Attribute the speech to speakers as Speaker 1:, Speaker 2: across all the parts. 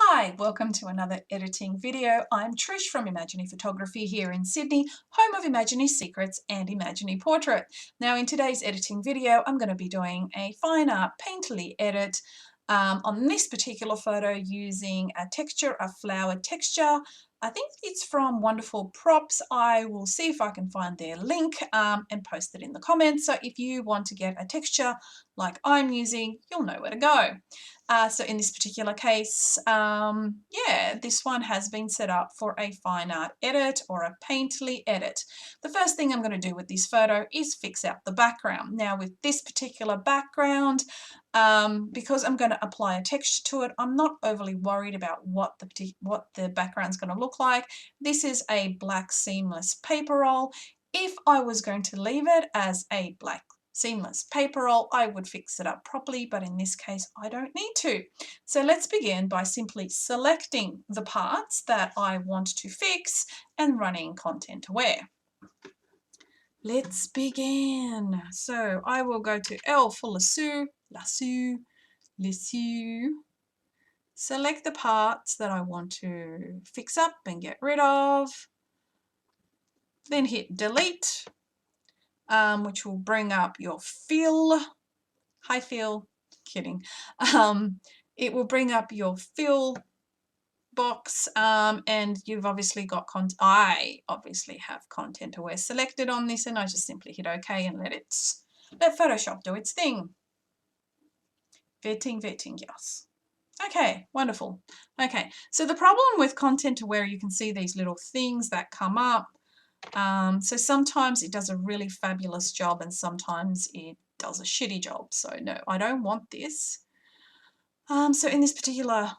Speaker 1: Hi, welcome to another editing video. I'm Trish from Imaginary Photography here in Sydney, home of Imaginary Secrets and Imaginary Portrait. Now in today's editing video, I'm going to be doing a fine art painterly edit on this particular photo using a texture, a flower texture. I think it's from Wonderful Props. I will see if I can find their link and post it in the comments. So if you want to get a texture like I'm using, you'll know where to go. So in this particular case, yeah, this one has been set up for a fine art edit or a painterly edit. The first thing I'm going to do with this photo is fix out the background. Now with this particular background, because I'm going to apply a texture to it, I'm not overly worried about what the background's going to look like. This is a black seamless paper roll. If I was going to leave it as a black seamless paper roll, I would fix it up properly, but in this case I don't need to. So let's begin by simply selecting the parts that I want to fix and running Content Aware. Let's begin. So I will go to L for lasso, select the parts that I want to fix up and get rid of, then hit delete, which will bring up your fill. Hi fill, kidding. It will bring up your fill box and you've obviously got I obviously have Content Aware selected on this, and I just simply hit OK and let Photoshop do its thing. Vetting, yes. Okay, wonderful. Okay, so the problem with Content Aware, you can see these little things that come up. So sometimes it does a really fabulous job and sometimes it does a shitty job. So no, I don't want this. So in this particular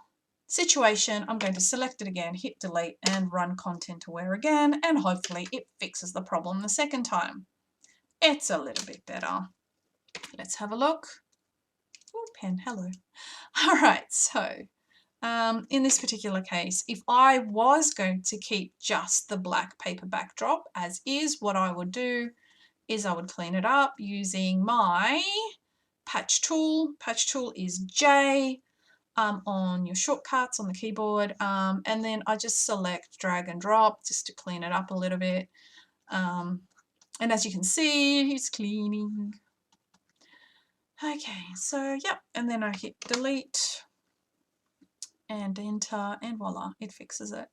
Speaker 1: situation, I'm going to select it again, hit delete and run Content Aware again, and hopefully it fixes the problem the second time. It's a little bit better. Let's have a look. Oh, pen, hello. All right, so in this particular case, if I was going to keep just the black paper backdrop as is, what I would do is I would clean it up using my patch tool. Patch tool is J on your shortcuts on the keyboard, and then I just select drag and drop just to clean it up a little bit. And as you can see, it's cleaning. Okay, so yep, and then I hit delete and enter, and voila, it fixes it.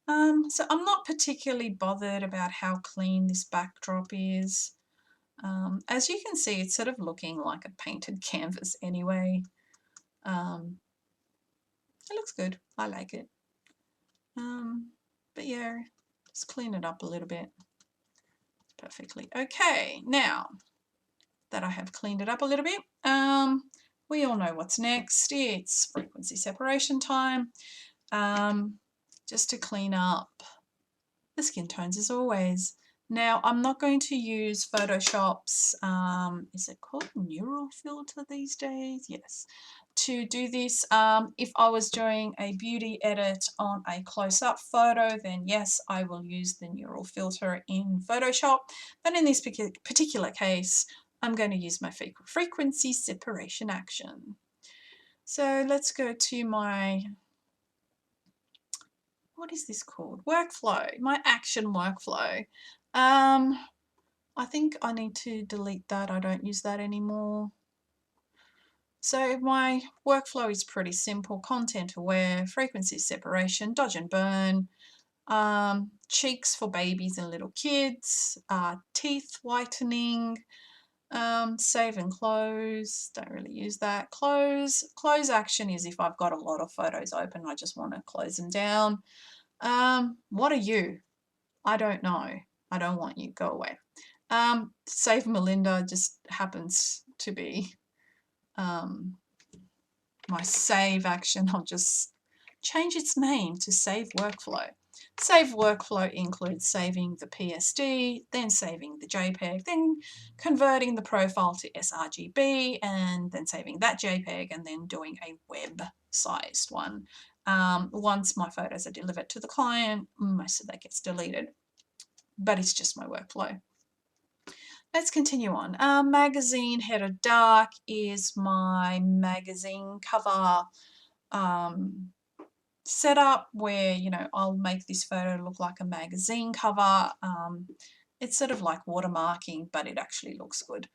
Speaker 1: So I'm not particularly bothered about how clean this backdrop is. As you can see, it's sort of looking like a painted canvas anyway. It looks good. I like it. But yeah, just clean it up a little bit. Perfectly okay. Now that I have cleaned it up a little bit, we all know what's next. It's frequency separation time. Just to clean up the skin tones as always. Now I'm not going to use Photoshop's, is it called neural filter these days? Yes. To do this, if I was doing a beauty edit on a close-up photo, then yes, I will use the neural filter in Photoshop. But in this particular case, I'm going to use my frequency separation action. So let's go to my, what is this called? Workflow, my action workflow. I think I need to delete that. I don't use that anymore. So my workflow is pretty simple. Content aware, frequency separation, dodge and burn, cheeks for babies and little kids, teeth whitening, save and close, don't really use that. Close action is if I've got a lot of photos open, I just want to close them down. What are you? I don't know. I don't want you. Go away. Save Melinda just happens to be my save action. I'll just change its name to Save Workflow. Save Workflow includes saving the PSD, then saving the JPEG, then converting the profile to sRGB, and then saving that JPEG, and then doing a web-sized one. Once my photos are delivered to the client, most of that gets deleted, but it's just my workflow. Let's continue on. Magazine header dark is my magazine cover setup where, you know, I'll make this photo look like a magazine cover. It's sort of like watermarking, but it actually looks good.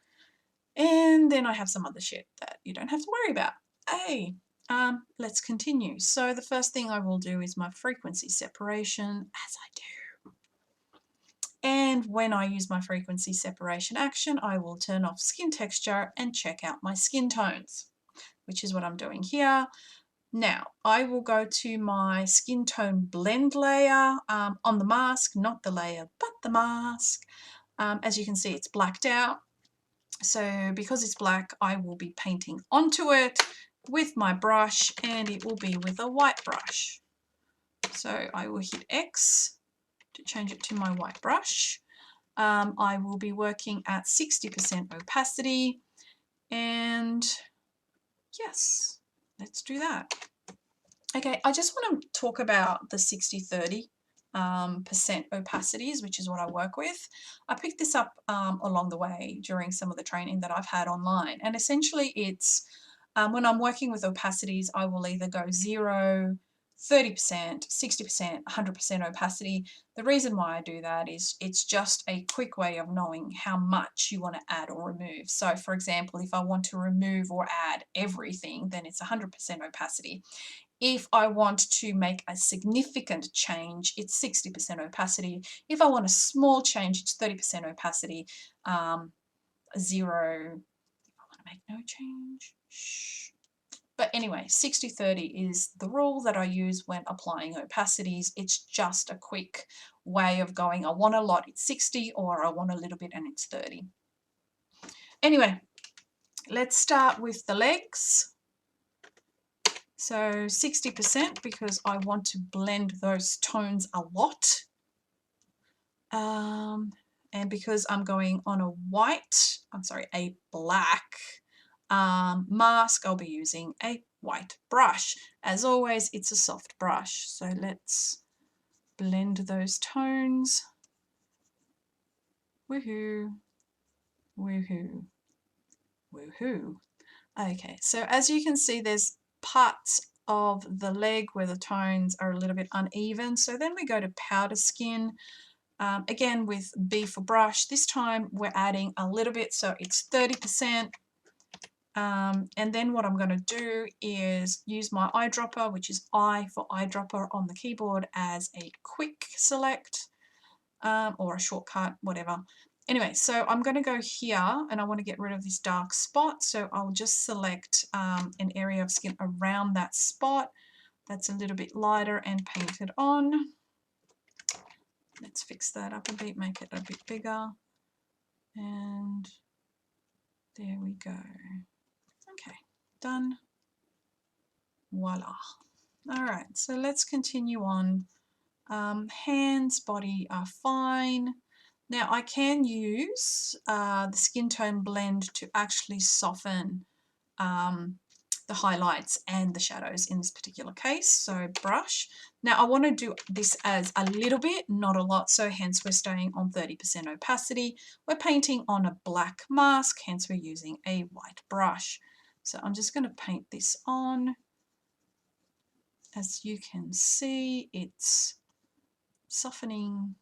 Speaker 1: And then I have some other shit that you don't have to worry about. Hey, let's continue. So the first thing I will do is my frequency separation, as I do. And when I use my frequency separation action, I will turn off skin texture and check out my skin tones, which is what I'm doing here. Now, I will go to my skin tone blend layer on the mask, not the layer, but the mask. As you can see, it's blacked out. So because it's black, I will be painting onto it with my brush, and it will be with a white brush. So I will hit X to change it to my white brush. I will be working at 60% opacity, and yes, let's do that. Okay, I just want to talk about the 60-30 percent opacities, which is what I work with. I picked this up along the way during some of the training that I've had online, and essentially it's when I'm working with opacities, I will either go 0, 30%, 60%, 100% opacity. The reason why I do that is it's just a quick way of knowing how much you want to add or remove. So for example, if I want to remove or add everything, then it's 100% opacity. If I want to make a significant change, it's 60% opacity. If I want a small change, it's 30% opacity. 0, if I want to make no change, shh. But anyway, 60-30 is the rule that I use when applying opacities. It's just a quick way of going, I want a lot, it's 60, or I want a little bit and it's 30. Anyway, let's start with the legs. So 60% because I want to blend those tones a lot. And because I'm going on a black mask, I'll be using a white brush. As always, it's a soft brush. So let's blend those tones. Woohoo, woohoo, woohoo. Okay, so as you can see, there's parts of the leg where the tones are a little bit uneven. So then we go to powder skin. Again with B for brush. This time we're adding a little bit, so it's 30%. And then what I'm going to do is use my eyedropper, which is I for eyedropper on the keyboard, as a quick select or a shortcut, whatever. Anyway, so I'm going to go here and I want to get rid of this dark spot. So I'll just select an area of skin around that spot that's a little bit lighter and paint it on. Let's fix that up a bit, make it a bit bigger. And there we go. Okay, done. Voila. All right, so let's continue on. Hands, body are fine. Now I can use the skin tone blend to actually soften the highlights and the shadows in this particular case. So brush. Now I want to do this as a little bit, not a lot, so hence we're staying on 30% opacity. We're painting on a black mask, hence we're using a white brush. So I'm just going to paint this on. As you can see, it's softening,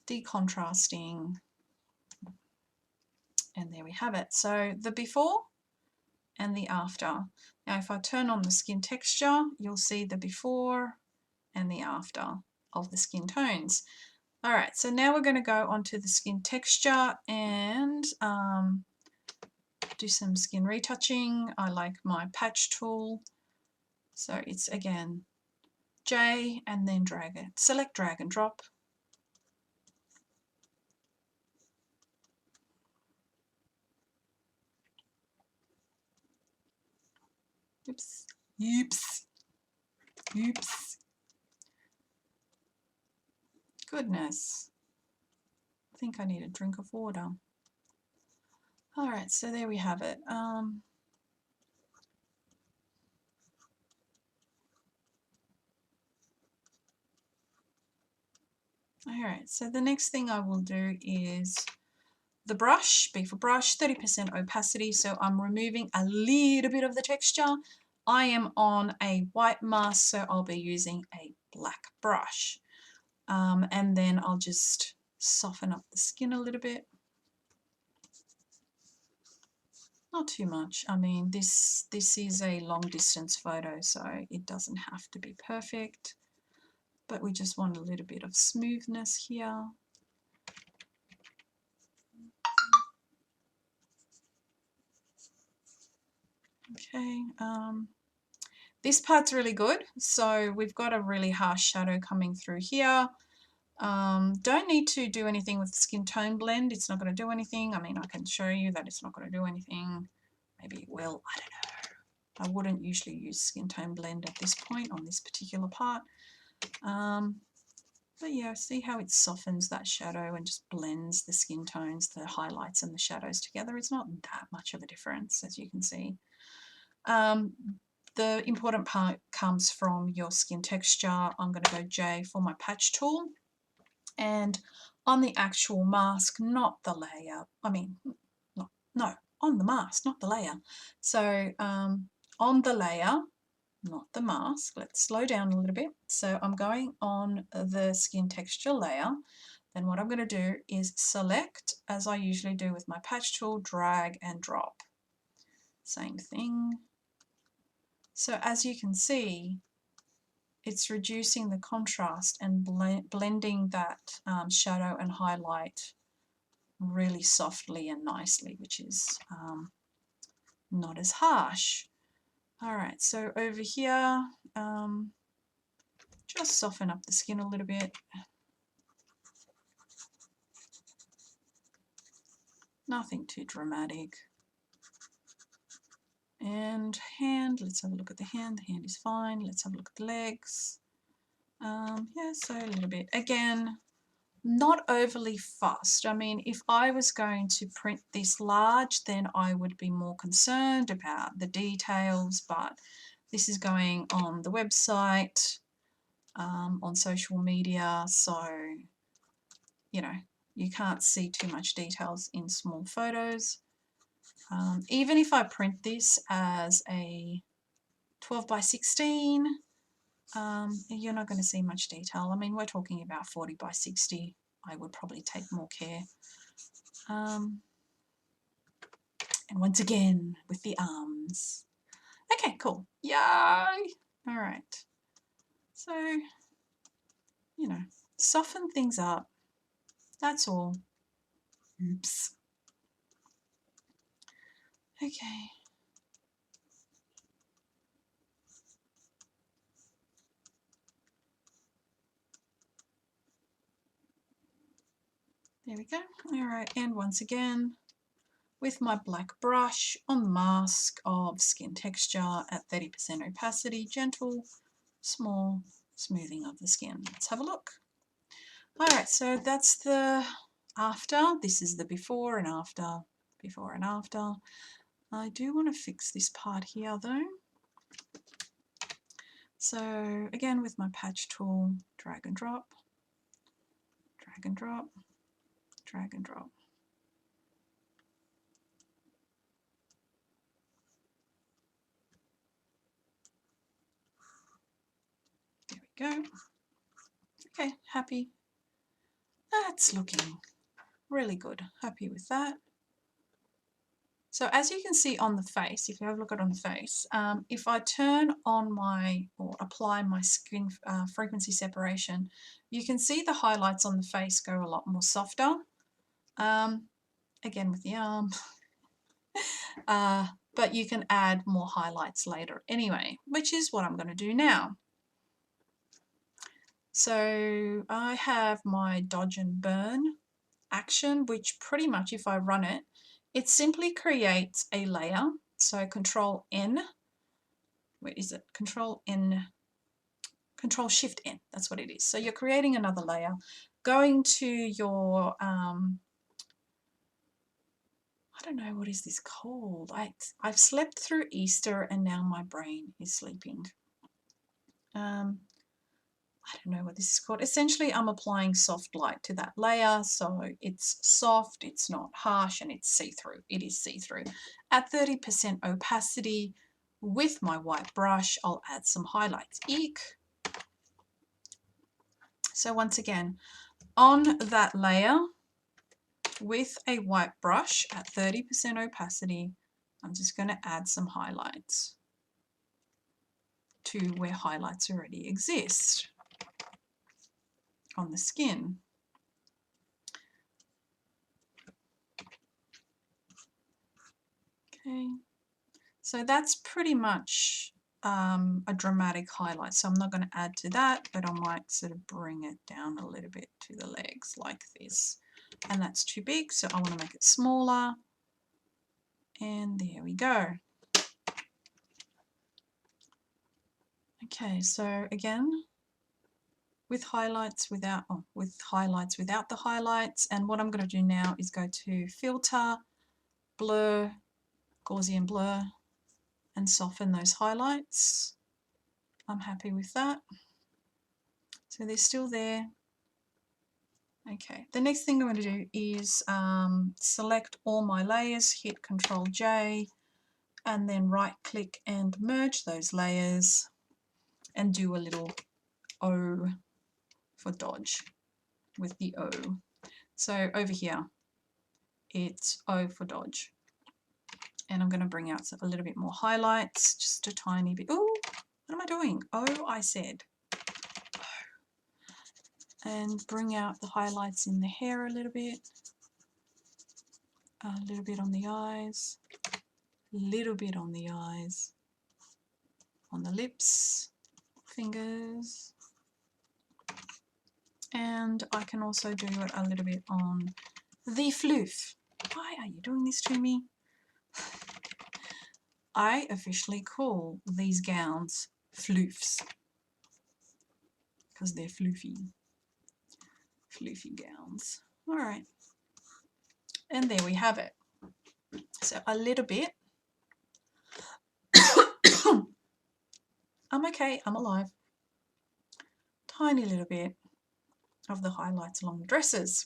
Speaker 1: decontrasting, and there we have it. So the before and the after. Now if I turn on the skin texture, you'll see the before and the after of the skin tones. All right, so now we're going to go onto the skin texture and do some skin retouching. I like my patch tool. So it's again J and then drag it. Select, drag and drop. Oops, oops, oops. Goodness. I think I need a drink of water. All right, so there we have it. All right, so the next thing I will do is the brush, B for brush, 30% opacity. So I'm removing a little bit of the texture. I am on a white mask, so I'll be using a black brush. And then I'll just soften up the skin a little bit. Not too much. I mean, this is a long distance photo, so it doesn't have to be perfect, but we just want a little bit of smoothness here. Okay, this part's really good. So we've got a really harsh shadow coming through here. Don't need to do anything with the skin tone blend. It's not going to do anything. I mean, I can show you that it's not going to do anything. Maybe it will. I don't know. I wouldn't usually use skin tone blend at this point on this particular part. But yeah, see how it softens that shadow and just blends the skin tones, the highlights and the shadows together. It's not that much of a difference, as you can see. The important part comes from your skin texture. I'm going to go J for my patch tool. And on the actual mask, not the layer. I mean, no, on the mask, not the layer. So on the layer, not the mask. Let's slow down a little bit. So I'm going on the skin texture layer. Then what I'm going to do is select, as I usually do with my patch tool, drag and drop. Same thing. So as you can see, it's reducing the contrast and blending that shadow and highlight really softly and nicely, which is not as harsh. All right, so over here, just soften up the skin a little bit. Nothing too dramatic. And hand, let's have a look at the hand. The hand is fine. Let's have a look at the legs. Yeah, so a little bit. Again, not overly fussed. I mean, if I was going to print this large, then I would be more concerned about the details, but this is going on the website, on social media, so, you know, you can't see too much details in small photos. Even if I print this as a 12 by 16, you're not going to see much detail. I mean, we're talking about 40 by 60. I would probably take more care. And once again, with the arms. Okay, cool. Yay! All right. So, you know, soften things up. That's all. Oops. Okay. There we go. All right, and once again, with my black brush on the mask of skin texture at 30% opacity, gentle, small smoothing of the skin. Let's have a look. All right, so that's the after. This is the before and after, before and after. I do want to fix this part here though. So again, with my patch tool, drag and drop, drag and drop, drag and drop. There we go. Okay, happy. That's looking really good. Happy with that. So as you can see on the face, if you have a look at it on the face, if I turn on my, or apply my skin frequency separation, you can see the highlights on the face go a lot more softer. Again with the arm. But you can add more highlights later anyway, which is what I'm going to do now. So I have my dodge and burn action, which pretty much if I run it, it simply creates a layer. So Control N, where is it? Control N, Control Shift N, that's what it is. So you're creating another layer, going to your, I don't know, what is this called? I've slept through Easter and now my brain is sleeping. I don't know what this is called. Essentially, I'm applying soft light to that layer, so it's soft, it's not harsh, and it's see-through. It is see-through. At 30% opacity, with my white brush, I'll add some highlights. Eek. So once again, on that layer with a white brush at 30% opacity, I'm just going to add some highlights to where highlights already exist on the skin. Okay, so that's pretty much a dramatic highlight. So I'm not going to add to that, but I might sort of bring it down a little bit to the legs like this. And that's too big, so I want to make it smaller. And there we go. Okay, so again, with highlights without the highlights, and what I'm going to do now is go to Filter, Blur, Gaussian Blur, and soften those highlights. I'm happy with that. So they're still there. Okay, the next thing I'm going to do is select all my layers, hit Control J, and then right click and merge those layers and do a little O for dodge with the O. So over here, it's O for dodge. And I'm going to bring out a little bit more highlights, just a tiny bit. Oh, what am I doing? Oh, I said. And bring out the highlights in the hair a little bit on the eyes, a little bit on the eyes, on the lips, fingers, and I can also do it a little bit on the floof. Why are you doing this to me? I officially call these gowns floofs because they're floofy gowns. All right. And there we have it. So a little bit. I'm okay, I'm alive. Tiny little bit of the highlights along the dresses.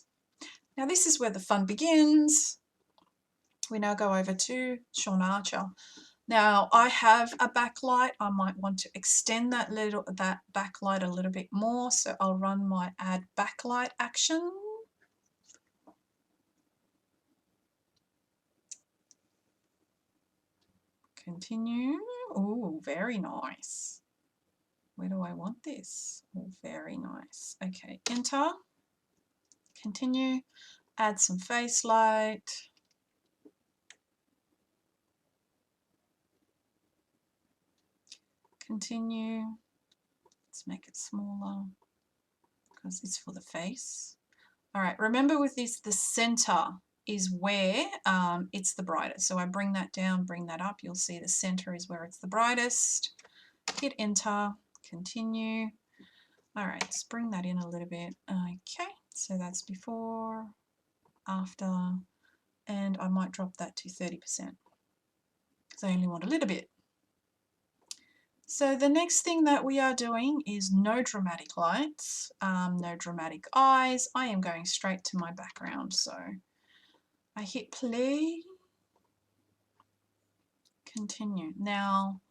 Speaker 1: Now this is where the fun begins. We now go over to Sean Archer. Now I have a backlight. I might want to extend that backlight a little bit more. So I'll run my add backlight action. Continue. Oh, very nice. Where do I want this? Oh, very nice. Okay, enter. Continue. Add some face light. Continue. Let's make it smaller because it's for the face. All right, remember with this, the center is where it's the brightest. So I bring that down, bring that up. You'll see the center is where it's the brightest. Hit enter, continue. All right, let's bring that in a little bit. Okay, so that's before, after, and I might drop that to 30% because I only want a little bit. So the next thing that we are doing is no dramatic lights, no dramatic eyes. I am going straight to my background. So I hit play, continue. Now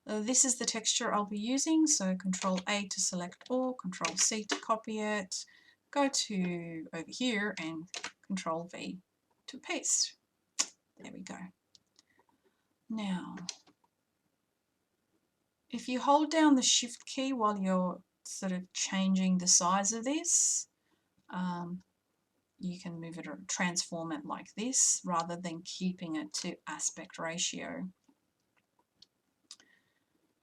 Speaker 1: this is the texture I'll be using. So Control A to select all, Control C to copy it, go to over here and Control V to paste. There we go. Now, if you hold down the Shift key while you're sort of changing the size of this, you can move it or transform it like this rather than keeping it to aspect ratio.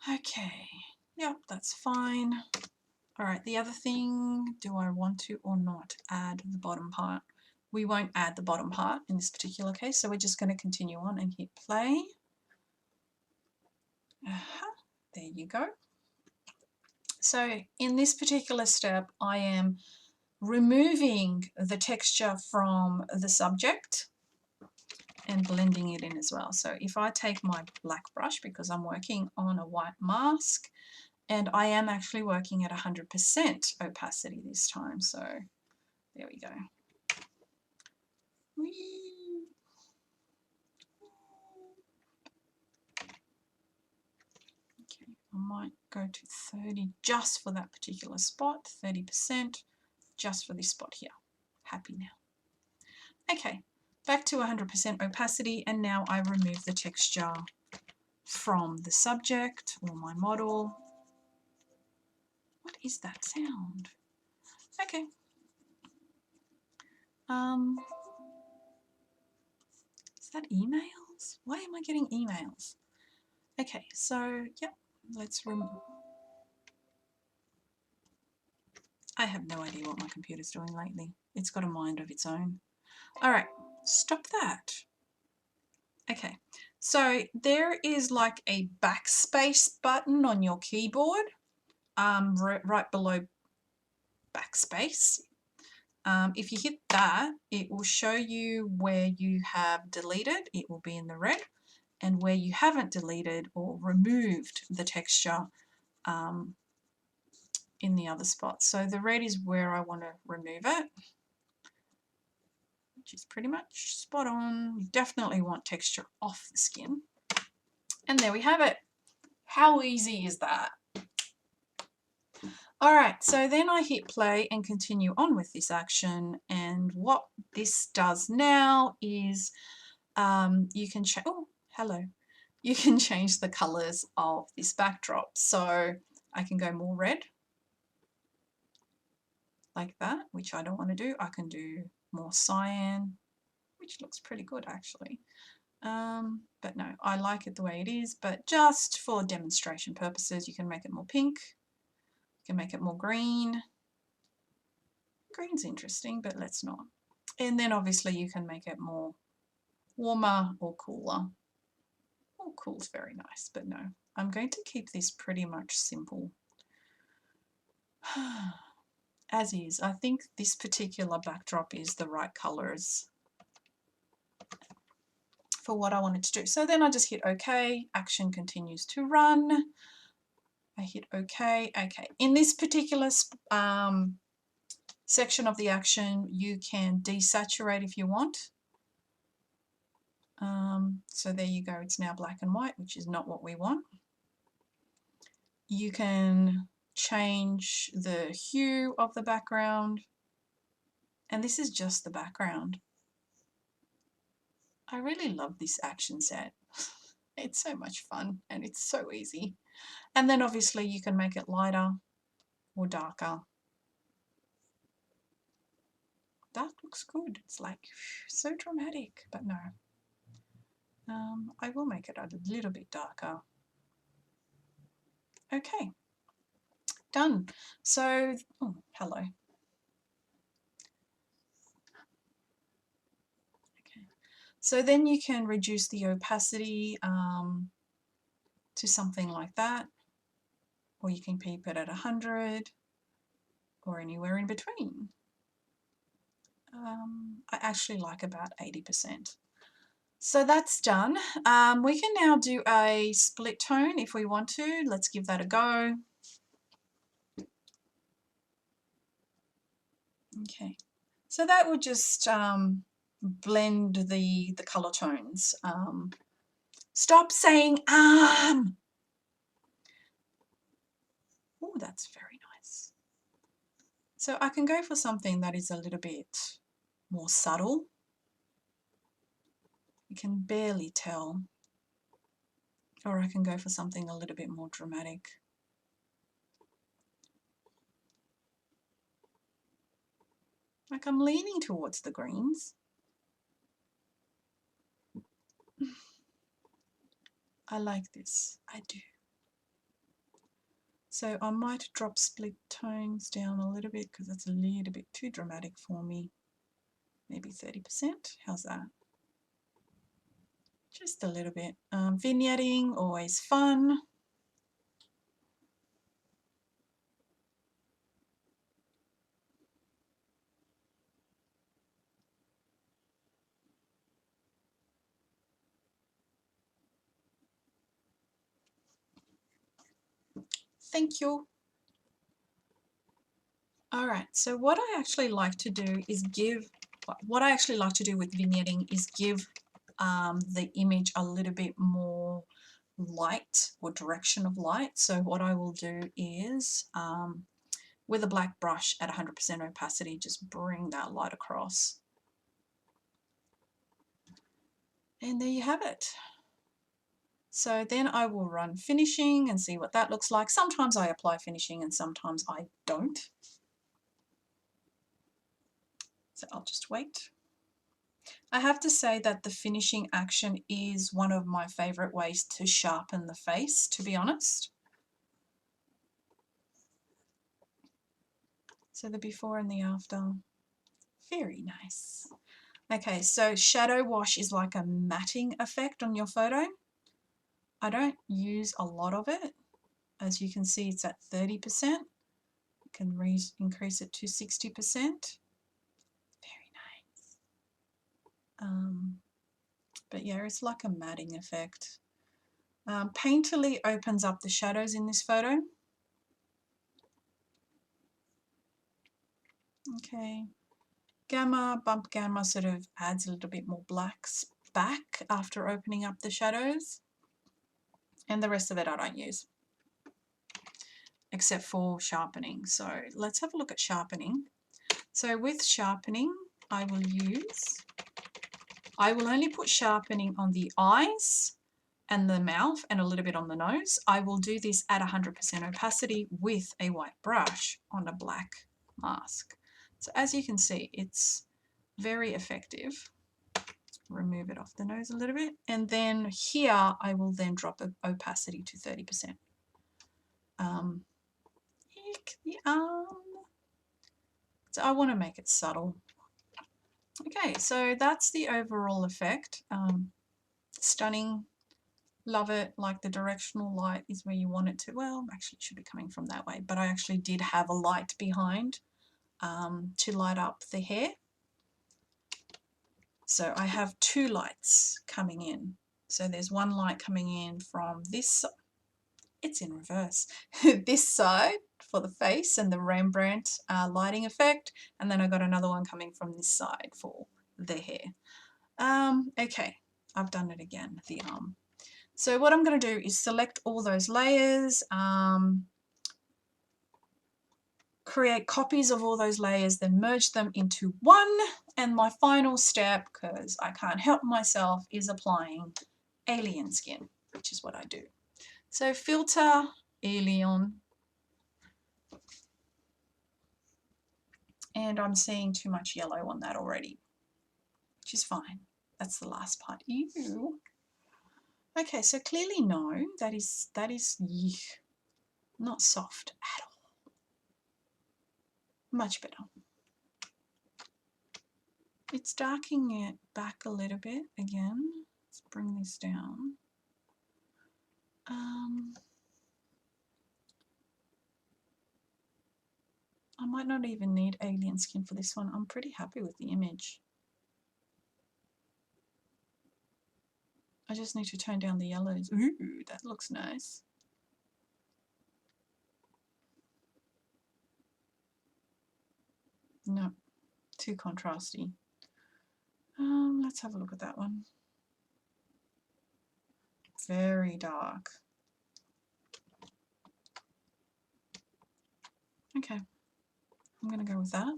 Speaker 1: Okay, yep, that's fine. All right, the other thing, do I want to or not add the bottom part? We won't add the bottom part in this particular case, so we're just going to continue on and hit play. There you go. So in this particular step, I am removing the texture from the subject and blending it in as well. So if I take my black brush, because I'm working on a white mask, and I am actually working at 100% opacity this time. So there we go. Whee! I might go to 30 just for that particular spot, 30% just for this spot here. Happy now. Okay, back to 100% opacity, and now I remove the texture from the subject or my model. What is that sound? Okay. Is that emails? Why am I getting emails? Okay, so yep, let's remove. I have no idea what my computer's doing lately. It's got a mind of its own. All right, stop that. Okay, so there is like a backspace button on your keyboard, right below backspace. If you hit that, it will show you where you have deleted. It will be in the red, and where you haven't deleted or removed the texture in the other spot. So the red is where I want to remove it, which is pretty much spot on. You definitely want texture off the skin. And there we have it. How easy is that? All right, so then I hit play and continue on with this action. And what this does now is you can change, oh, hello. You can change the colors of this backdrop. So I can go more red, like that, which I don't want to do. I can do more cyan, which looks pretty good actually. But no, I like it the way it is, but just for demonstration purposes, you can make it more pink, you can make it more green. Green's interesting, but let's not. And then obviously you can make it more warmer or cooler. Oh, cool's very nice, but no, I'm going to keep this pretty much simple. As is. I think this particular backdrop is the right colors for what I wanted to do. So then I just hit OK, action continues to run. I hit OK, OK. In this particular section of the action, you can desaturate if you want. So there you go, it's now black and white, which is not what we want. You can change the hue of the background, and this is just the background. I really love this action set. It's so much fun and it's so easy. And then obviously you can make it lighter or darker. That looks good. It's like so dramatic, but no. I will make it a little bit darker. Okay, done. So, oh, hello. Okay, so then you can reduce the opacity to something like that, or you can keep it at 100 or anywhere in between. I actually like about 80%. So that's done. We can now do a split tone if we want to. Let's give that a go. Okay, so that would just blend the color tones. Stop saying Oh, that's very nice. So I can go for something that is a little bit more subtle. You can barely tell. Or I can go for something a little bit more dramatic. Like I'm leaning towards the greens. I like this, I do. So I might drop split tones down a little bit because it's a little bit too dramatic for me. Maybe 30%, how's that? Just a little bit. Vignetting, always fun. Thank you. All right, so what I actually like to do is what I actually like to do with vignetting is give the image a little bit more light or direction of light. So what I will do is with a black brush at 100% opacity, just bring that light across. And there you have it. So then I will run finishing and see what that looks like. Sometimes I apply finishing and sometimes I don't. So I'll just wait. I have to say that the finishing action is one of my favorite ways to sharpen the face, to be honest. So the before and the after, very nice. Okay, so shadow wash is like a matting effect on your photo. I don't use a lot of it. As you can see, it's at 30%. You can increase it to 60%. Very nice. But yeah, it's like a matting effect. Painterly opens up the shadows in this photo. Okay. Gamma, bump gamma sort of adds a little bit more blacks back after opening up the shadows. And the rest of it I don't use, except for sharpening. So let's have a look at sharpening. So with sharpening, I will only put sharpening on the eyes and the mouth and a little bit on the nose. I will do this at 100% opacity with a white brush on a black mask. So as you can see, it's very effective. Remove it off the nose a little bit. And then here, I will then drop the opacity to 30%. The arm. So I want to make it subtle. Okay, so that's the overall effect. Stunning. Love it. Like the directional light is where you want it to. Well, actually it should be coming from that way, but I actually did have a light behind to light up the hair. So I have two lights coming in. So there's one light coming in from this, it's in reverse, this side for the face and the Rembrandt lighting effect, and then I got another one coming from this side for the hair. Okay, I've done it again, the arm. So what I'm going to do is select all those layers, create copies of all those layers, then merge them into one. And my final step, because I can't help myself, is applying alien skin, which is what I do. So filter, alien, and I'm seeing too much yellow on that already, which is fine. That's the last part. Ew. Okay, so clearly no, that is not soft at all. Much better. It's darkening it back a little bit again. Let's bring this down. I might not even need alien skin for this one. I'm pretty happy with the image. I just need to tone down the yellows. Ooh, that looks nice. No, too contrasty. Let's have a look at that one. Very dark. Okay, I'm going to go with that.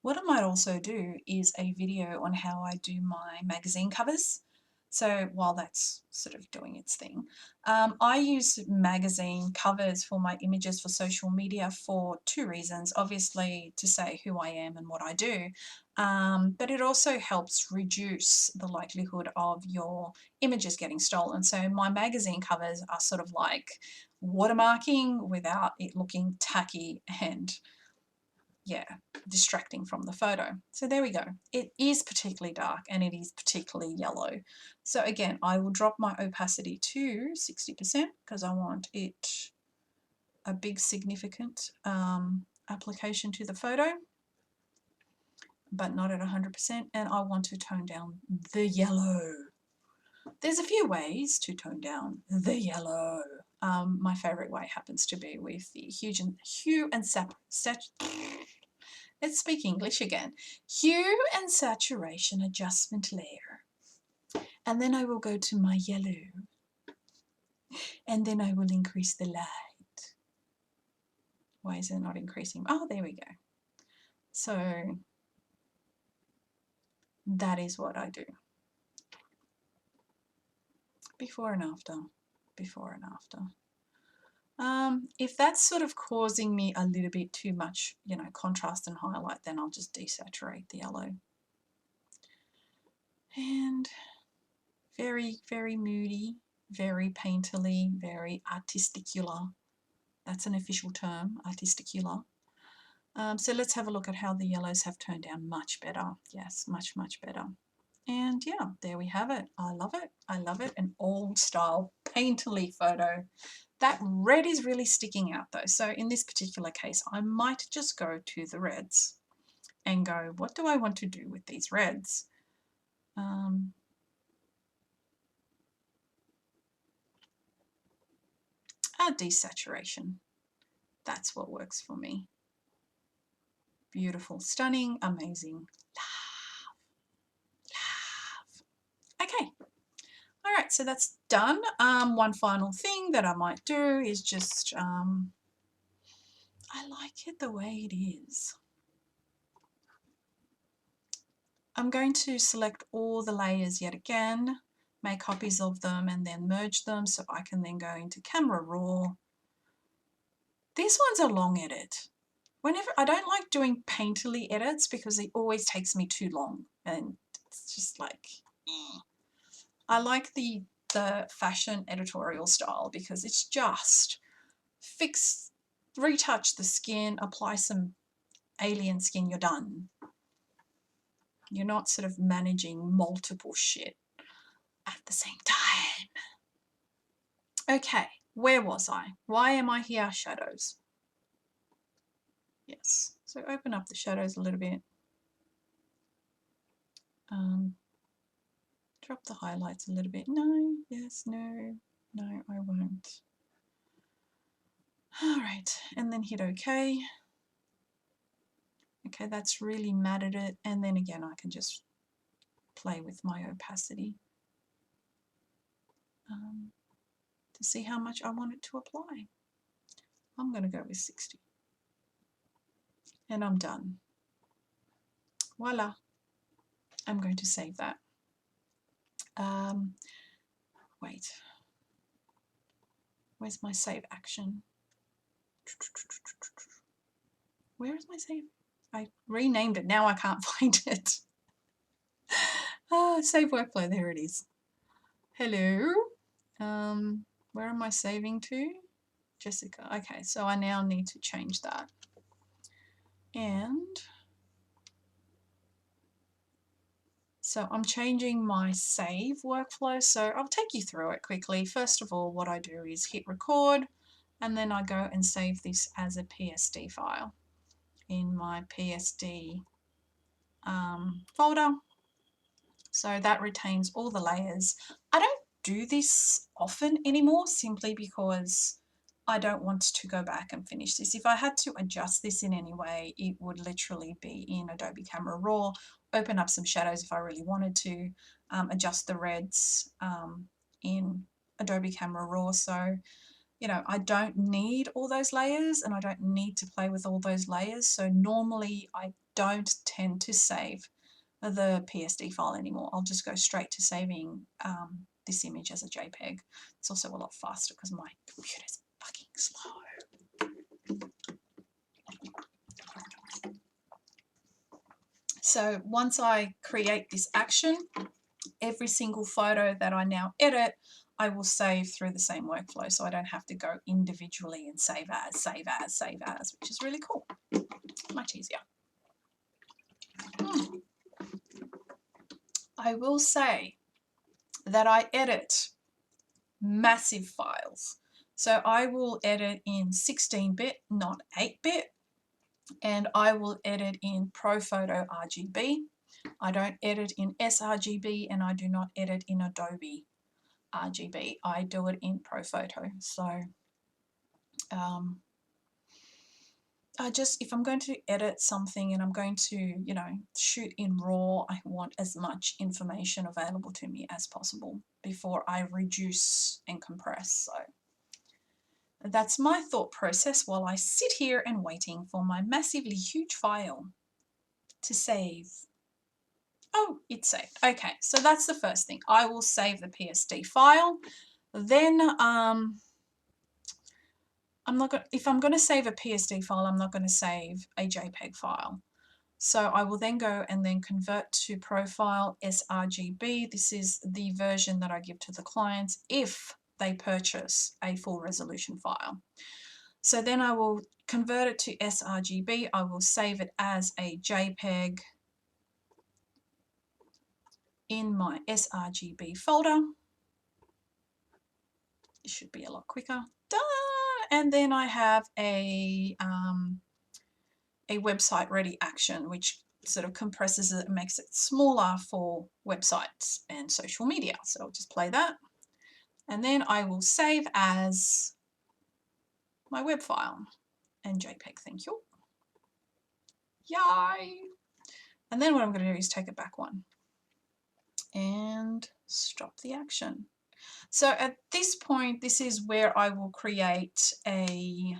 Speaker 1: What I might also do is a video on how I do my magazine covers. So while that's sort of doing its thing, I use magazine covers for my images for social media for two reasons. Obviously to say who I am and what I do, but it also helps reduce the likelihood of your images getting stolen. So my magazine covers are sort of like watermarking without it looking tacky and yeah, distracting from the photo. So there we go. It is particularly dark and it is particularly yellow. So again, I will drop my opacity to 60% because I want it a big significant application to the photo, but not at 100%. And I want to tone down the yellow. There's a few ways to tone down the yellow. My favorite way happens to be with the hue and Let's speak English again. Hue and saturation adjustment layer. And then I will go to my yellow. And then I will increase the light. Why is it not increasing? Oh, there we go. So that is what I do. Before and after. Before and after. If that's sort of causing me a little bit too much, you know, contrast and highlight, then I'll just desaturate the yellow. And very, very moody, very painterly, very artisticular. That's an official term, artisticular. So let's have a look at how the yellows have turned down. Much better. Yes, much, much better. And yeah, there we have it. I love it. I love it. An old style painterly photo. That red is really sticking out though. So in this particular case, I might just go to the reds and go, what do I want to do with these reds? Desaturation. That's what works for me. Beautiful, stunning, amazing. Love, love. Okay. All right, so that's done. One final thing that I might do is just, I like it the way it is. I'm going to select all the layers yet again, make copies of them and then merge them so I can then go into Camera Raw. This one's a long edit. Whenever I don't like doing painterly edits because it always takes me too long and it's just like, I like the fashion editorial style because it's just fix, retouch the skin, apply some alien skin, you're done. You're not sort of managing multiple shit at the same time. Okay, where was I? Why am I here? Shadows. Yes, so open up the shadows a little bit. Drop the highlights a little bit. No, yes, no, no, I won't. All right, and then hit OK. Okay, that's really matted it. And then again, I can just play with my opacity to see how much I want it to apply. I'm going to go with 60. And I'm done. Voila. I'm going to save that. Wait. Where's my save action? Where is my save? I renamed it. Now I can't find it. Save workflow. There it is. Hello. Where am I saving to? Jessica. Okay, so I now need to change that. And so I'm changing my save workflow. So I'll take you through it quickly. First of all, what I do is hit record, and then I go and save this as a PSD file in my PSD folder. So that retains all the layers. I don't do this often anymore simply because I don't want to go back and finish this. If I had to adjust this in any way, it would literally be in Adobe Camera Raw, open up some shadows if I really wanted to, adjust the reds in Adobe Camera Raw. So, you know, I don't need all those layers and I don't need to play with all those layers. So normally I don't tend to save the PSD file anymore. I'll just go straight to saving this image as a JPEG. It's also a lot faster because my computer's fucking slow. So once I create this action, every single photo that I now edit, I will save through the same workflow. So I don't have to go individually and save as, save as, save as, which is really cool. Much easier. I will say that I edit massive files. So I will edit in 16-bit, not 8-bit, and I will edit in ProPhoto RGB. I don't edit in sRGB and I do not edit in Adobe RGB. I do it in ProPhoto. So if I'm going to edit something and I'm going to, you know, shoot in RAW, I want as much information available to me as possible before I reduce and compress. So that's my thought process while I sit here and waiting for my massively huge file to save. Oh, it's saved. Okay, so that's the first thing. I will save the PSD file. Then if I'm going to save a PSD file, I'm not going to save a JPEG file. So I will then go and then convert to profile sRGB. This is the version that I give to the clients if they purchase a full resolution file. So then I will convert it to sRGB. I will save it as a JPEG in my sRGB folder. It should be a lot quicker. Done! And then I have a website ready action, which sort of compresses it and makes it smaller for websites and social media. So I'll just play that. And then I will save as my web file and JPEG, thank you. Yay! And then what I'm going to do is take it back one and stop the action. So at this point, this is where I will create a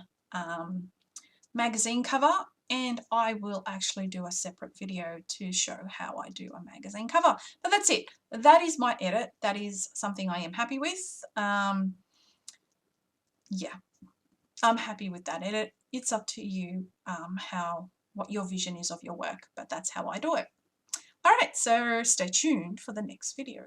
Speaker 1: magazine cover, and I will actually do a separate video to show how I do a magazine cover. But that's it. That is my edit. That is something I am happy with. Yeah, I'm happy with that edit. It's up to you what your vision is of your work, but that's how I do it. All right, so stay tuned for the next video.